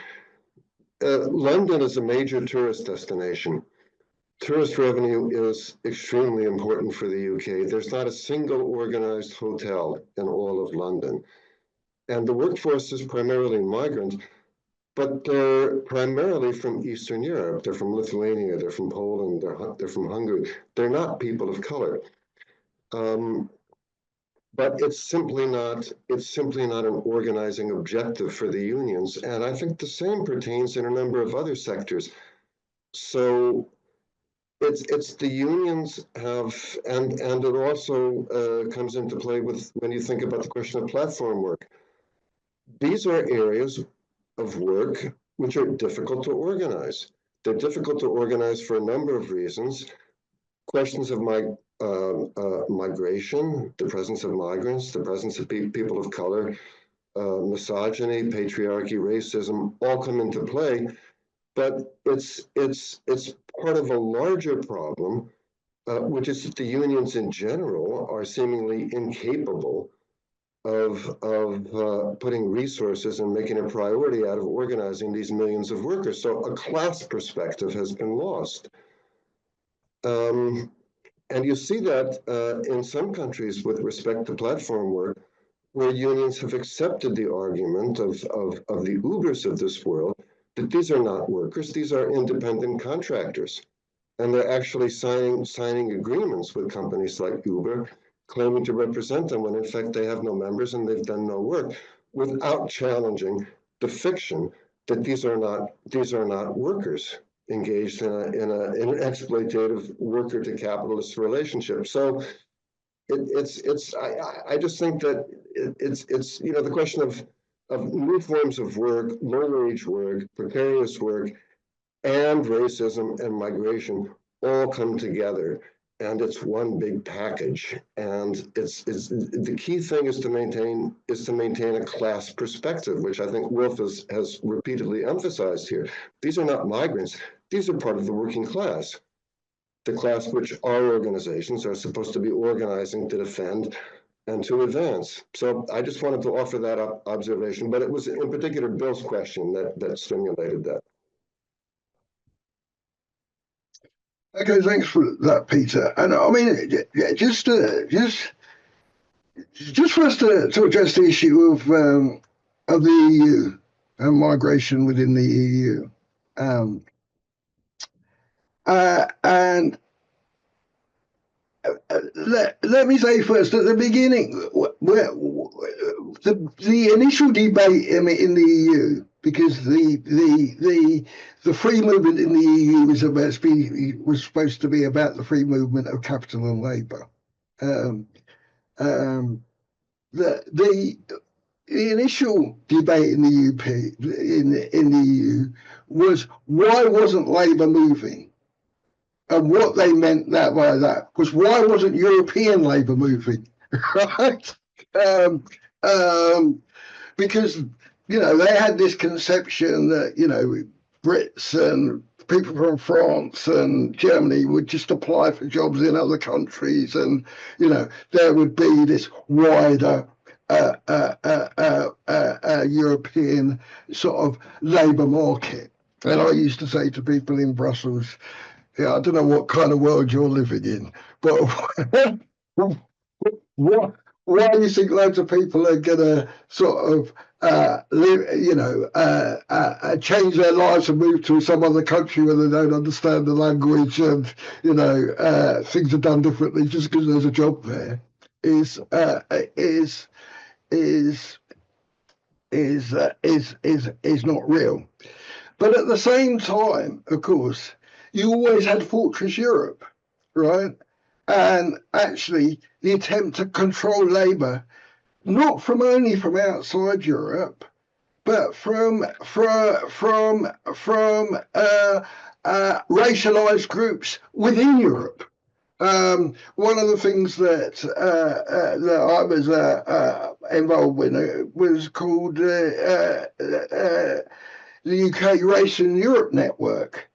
London is a major tourist destination. Tourist revenue is extremely important for the UK. There's not a single organized hotel in all of London. And the workforce is primarily migrant, but they're primarily from Eastern Europe. They're from Lithuania, they're from Poland, they're from Hungary. They're not people of color. But it's simply not an organizing objective for the unions. And I think the same pertains in a number of other sectors. So it's the unions have, and it also comes into play with when you think about the question of platform work. These are areas of work which are difficult to organize. They're difficult to organize for a number of reasons. Questions of migration, the presence of migrants, the presence of people of color, misogyny, patriarchy, racism, all come into play. But it's part of a larger problem, which is that the unions in general are seemingly incapable of putting resources and making a priority out of organizing these millions of workers. So a class perspective has been lost. And you see that in some countries with respect to platform work, where unions have accepted the argument of the Ubers of this world, that these are not workers, these are independent contractors. And they're actually signing agreements with companies like Uber, claiming to represent them when in fact they have no members and they've done no work, without challenging the fiction that these are not workers engaged in an exploitative worker to capitalist relationship. So I just think that it's the question of new forms of work, low wage work, precarious work, and racism and migration all come together, and it's one big package. And it's the key thing is to maintain a class perspective, which I think Wolf has repeatedly emphasized here. These are not migrants; these are part of the working class, the class which our organizations are supposed to be organizing to defend and to advance. So I just wanted to offer that observation, but it was in particular Bill's question that stimulated that. Okay, thanks for that, Peter. And I mean, just for us to address the issue of the EU and migration within the EU, and let me say first at the beginning, the initial debate in the EU, because the free movement in the EU was supposed to be about the free movement of capital and labour. the initial debate in the UP in the EU was why wasn't Labour moving, and what they meant that by that was why wasn't European Labour moving, right? Um, um, because they had this conception that Brits and people from France and Germany would just apply for jobs in other countries, and there would be this wider European sort of labour market. And I used to say to people in Brussels, I don't know what kind of world you're living in, but why do you think loads of people are going to sort of change their lives and move to some other country where they don't understand the language and things are done differently just because there's a job there? Is not real. But at the same time, of course, you always had Fortress Europe, right? And actually, the attempt to control labour, not from only from outside Europe, but from racialized groups within Europe. One of the things that I was involved with was called the UK Race in Europe Network,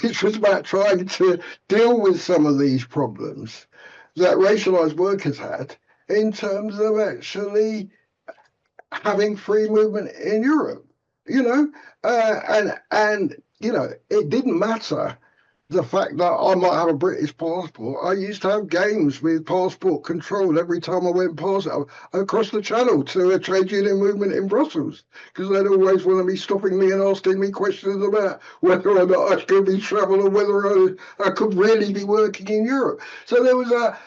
which was about trying to deal with some of these problems that racialized workers had in terms of actually having free movement in Europe. It didn't matter the fact that I might have a British passport. I used to have games with passport control every time I went past across the channel to a trade union movement in Brussels, because they'd always want to be stopping me and asking me questions about whether or not I could be travel or whether I could really be working in Europe. So there was a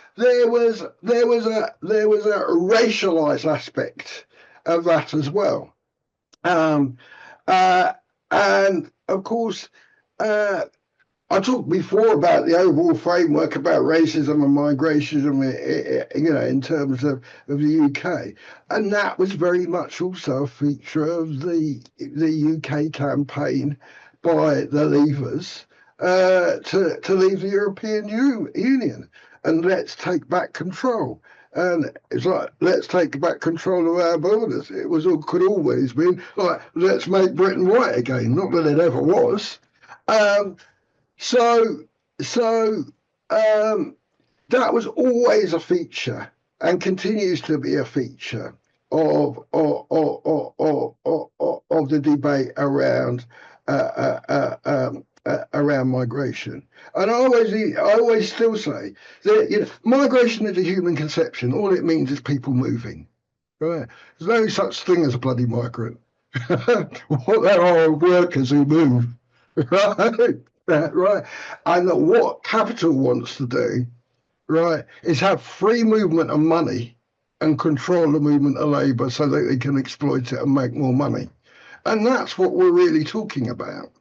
racialized aspect of that as well. And of course, I talked before about the overall framework about racism and migration, in terms of the UK, and that was very much also a feature of the UK campaign by the Leavers to leave the European Union, and let's take back control. And it's like, let's take back control of our borders. It could always be like, let's make Britain white again. Not that it ever was. So that was always a feature and continues to be a feature of the debate around migration. And I always still say that migration is a human conception. All it means is people moving. Right? There's no such thing as a bloody migrant. What there are workers who move. Right? Right. And what capital wants to do, right, is have free movement of money and control the movement of labour so that they can exploit it and make more money. And that's what we're really talking about,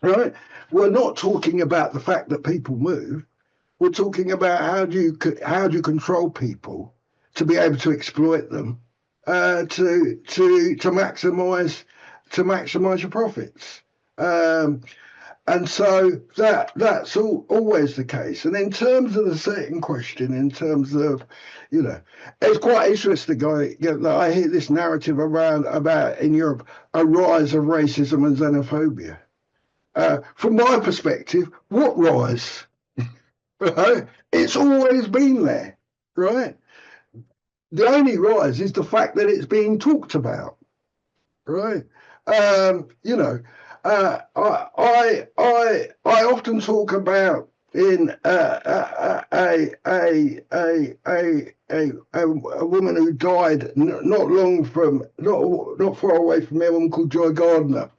right? We're not talking about the fact that people move. We're talking about how do you control people to be able to exploit them to maximise your profits. And so that's always the case. And in terms of the second question, in terms of, it's quite interesting. I hear this narrative about in Europe a rise of racism and xenophobia. From my perspective, what rise? Right? It's always been there, right? The only rise is the fact that it's being talked about, right? I often talk about in a woman who died not far away from me, a woman called Joy Gardner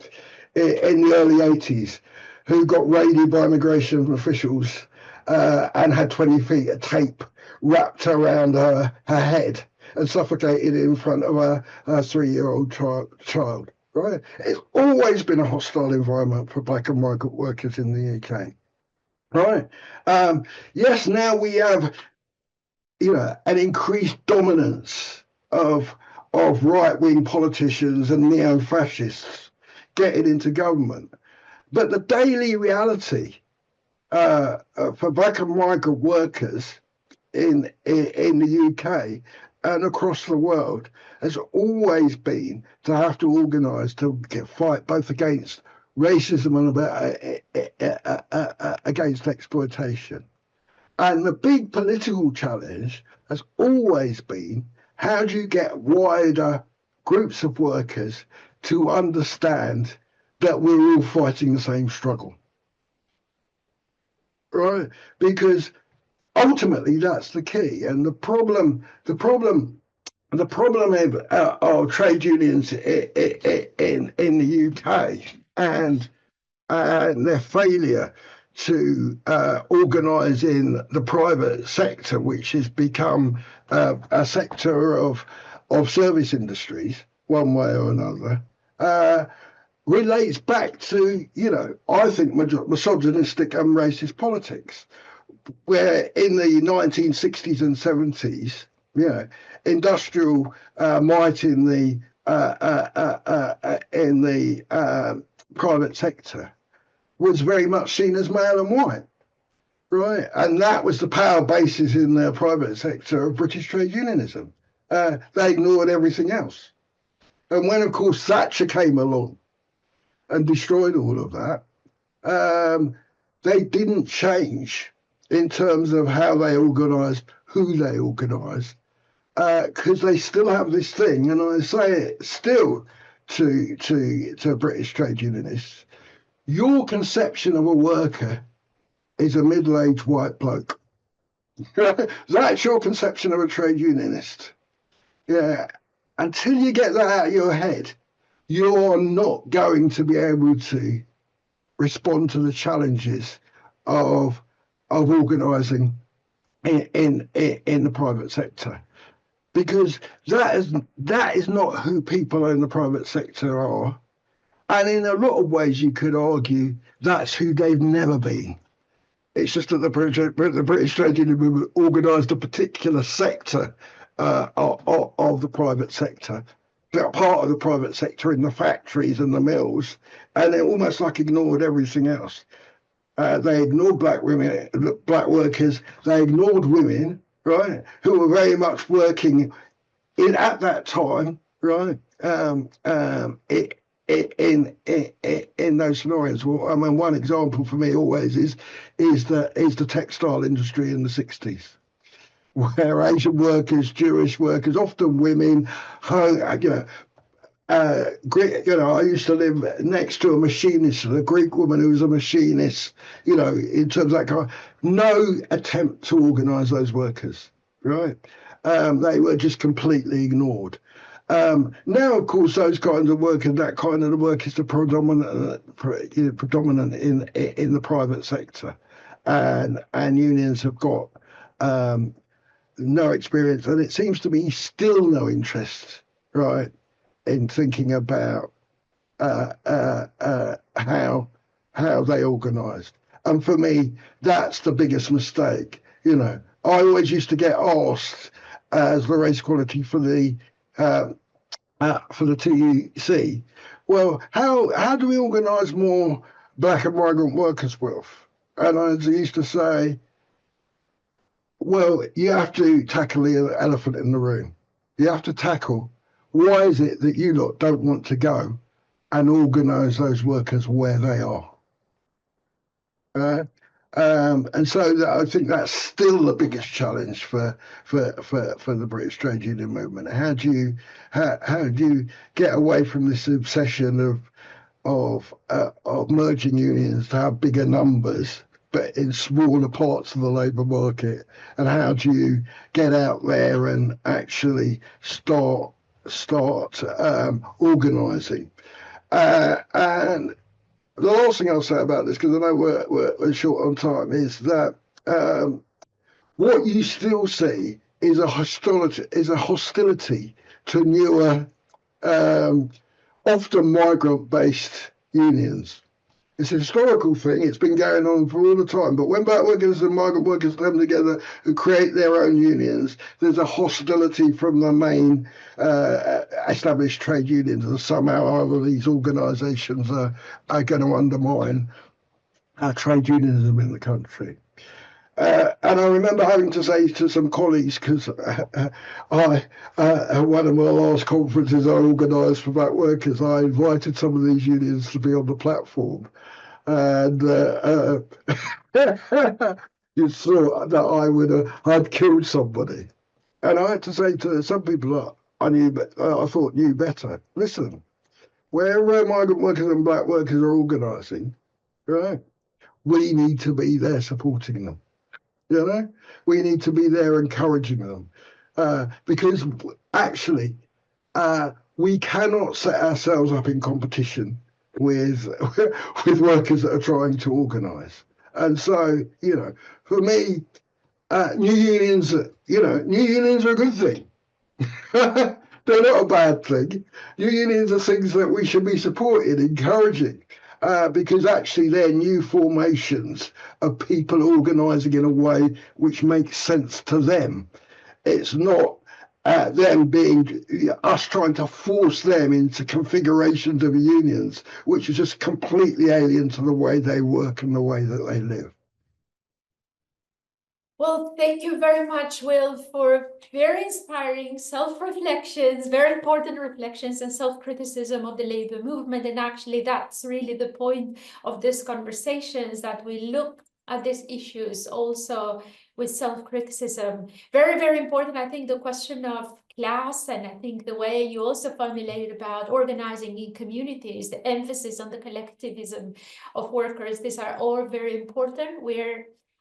in the early 80s, who got raided by immigration officials and had 20 feet of tape wrapped around her head and suffocated in front of her 3-year-old child. Right? It's always been a hostile environment for black and migrant workers in the UK. Right? Yes, now we have, an increased dominance of right-wing politicians and neo-fascists getting into government. But the daily reality for black and migrant workers in the UK and across the world has always been to have to organise to fight both against racism and against exploitation. And the big political challenge has always been, how do you get wider groups of workers to understand that we're all fighting the same struggle? Right? Because ultimately that's the key. And the problem of trade unions in the UK and their failure to organise in the private sector, which has become a sector of service industries, one way or another, relates back to, I think, misogynistic and racist politics, where in the 1960s and 70s, industrial might in the private sector was very much seen as male and white, right? And that was the power basis in the private sector of British trade unionism. They ignored everything else. And when, of course, Thatcher came along and destroyed all of that, they didn't change in terms of how they organised, who they organised, because they still have this thing, and I say it still to British trade unionists, your conception of a worker is a middle-aged white bloke. That's your conception of a trade unionist. Yeah. Until you get that out of your head, you're not going to be able to respond to the challenges of organising in the private sector, because that is not who people in the private sector are. And in a lot of ways, you could argue that's who they've never been. It's just that the British trade union movement organised a particular sector of the private sector, part of the private sector in the factories and the mills, and they almost like ignored everything else. They ignored black workers. They ignored women, right, who were very much working at that time, right, in those scenarios. Well, I mean, one example for me always is the textile industry in the 60s, where Asian workers, Jewish workers, often women, I used to live next to a machinist, a Greek woman who was a machinist, in terms of that kind. No attempt to organise those workers, right? They were just completely ignored. Now, of course, those kinds of work and that kind of work is the predominant in the private sector, and unions have got no experience, and it seems to be still no interest, right, in thinking about how they organised. And for me, that's the biggest mistake. I always used to get asked as the race equality for the TUC, well, how do we organise more black and migrant workers' wealth? And I used to say, well, you have to tackle the elephant in the room. You have to tackle, why is it that you lot don't want to go and organise those workers where they are? And so I think that's still the biggest challenge for the British trade union movement. How do you get away from this obsession of merging unions to have bigger numbers, but in smaller parts of the labour market? And how do you get out there and actually start organising? And the last thing I'll say about this, because I know we're short on time, is that what you still see is a hostility to newer, often migrant-based unions. It's a historical thing. It's been going on for all the time. But when black workers and migrant workers come together and create their own unions, there's a hostility from the main established trade unions, and somehow either these organisations are going to undermine trade unionism in the country. And I remember having to say to some colleagues, because at one of my last conferences I organised for black workers, I invited some of these unions to be on the platform. And you thought that I'd killed somebody. And I had to say to some people that I thought knew better, listen, where migrant workers and black workers are organising, right, we need to be there supporting them. You know, we need to be there encouraging them, because actually we cannot set ourselves up in competition with with workers that are trying to organise. And so, you know, for me, new unions are a good thing. They're not a bad thing. New unions are things that we should be supporting, encouraging, because actually they're new formations of people organising in a way which makes sense to them. It's not them being us trying to force them into configurations of unions, which is just completely alien to the way they work and the way that they live. Well, thank you very much, Will, for very inspiring self-reflections, very important reflections and self-criticism of the labor movement. And actually, that's really the point of this conversation, is that we look at these issues also with self-criticism. Very, very important. I think the question of class, and I think the way you also formulated about organizing in communities, the emphasis on the collectivism of workers, these are all very important.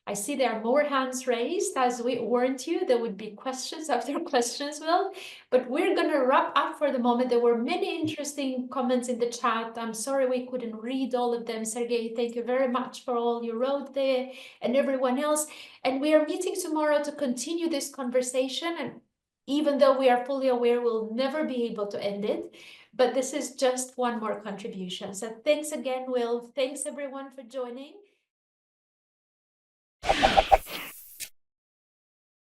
I see there are more hands raised. As we warned you, there would be questions after questions, Will. But we're going to wrap up for the moment. There were many interesting comments in the chat. I'm sorry we couldn't read all of them. Sergey, thank you very much for all you wrote there, and everyone else. And we are meeting tomorrow to continue this conversation. And even though we are fully aware we'll never be able to end it, but this is just one more contribution. So thanks again, Will. Thanks everyone for joining.